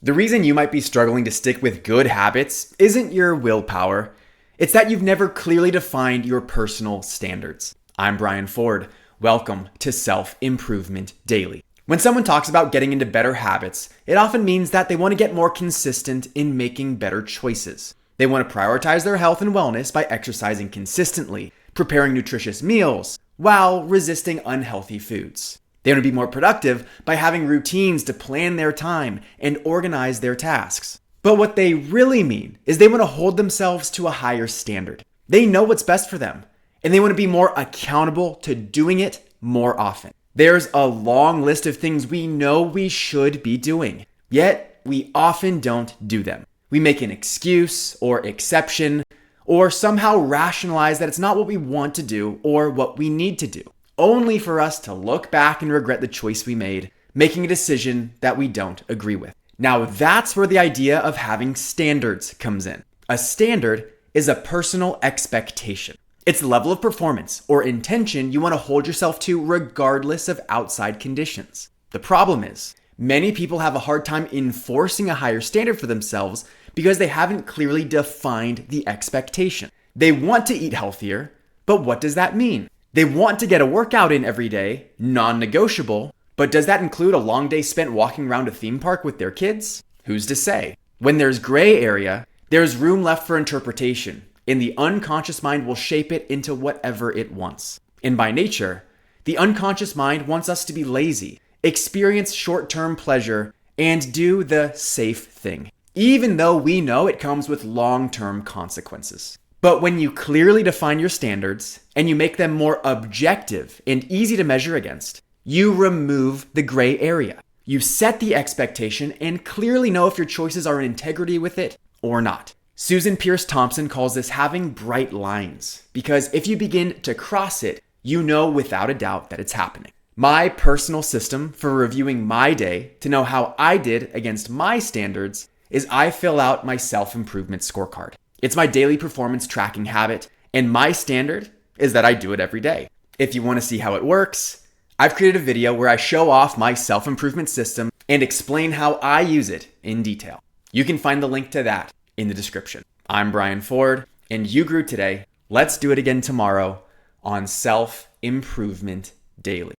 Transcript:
The reason you might be struggling to stick with good habits isn't your willpower. It's that you've never clearly defined your personal standards. I'm Brian Ford. Welcome to Self-Improvement Daily. When someone talks about getting into better habits, it often means that they want to get more consistent in making better choices. They want to prioritize their health and wellness by exercising consistently, preparing nutritious meals, while resisting unhealthy foods. They want to be more productive by having routines to plan their time and organize their tasks. But what they really mean is they want to hold themselves to a higher standard. They know what's best for them, and they want to be more accountable to doing it more often. There's a long list of things we know we should be doing, yet we often don't do them. We make an excuse or exception, or somehow rationalize that it's not what we want to do or what we need to do, only for us to look back and regret the choice we made, making a decision that we don't agree with. Now that's where the idea of having standards comes in. A standard is a personal expectation. It's the level of performance or intention you want to hold yourself to regardless of outside conditions. The problem is, many people have a hard time enforcing a higher standard for themselves because they haven't clearly defined the expectation. They want to eat healthier, but what does that mean? They want to get a workout in every day, non-negotiable, but does that include a long day spent walking around a theme park with their kids? Who's to say? When there's gray area, there's room left for interpretation, and the unconscious mind will shape it into whatever it wants. And by nature, the unconscious mind wants us to be lazy, experience short-term pleasure, and do the safe thing, even though we know it comes with long-term consequences. But when you clearly define your standards and you make them more objective and easy to measure against, you remove the gray area. You set the expectation and clearly know if your choices are in integrity with it or not. Susan Pierce Thompson calls this having bright lines, because if you begin to cross it, you know without a doubt that it's happening. My personal system for reviewing my day to know how I did against my standards is I fill out my self-improvement scorecard. It's my daily performance tracking habit, and my standard is that I do it every day. If you want to see how it works, I've created a video where I show off my self-improvement system and explain how I use it in detail. You can find the link to that in the description. I'm Brian Ford, and you grew today. Let's do it again tomorrow on Self-Improvement Daily.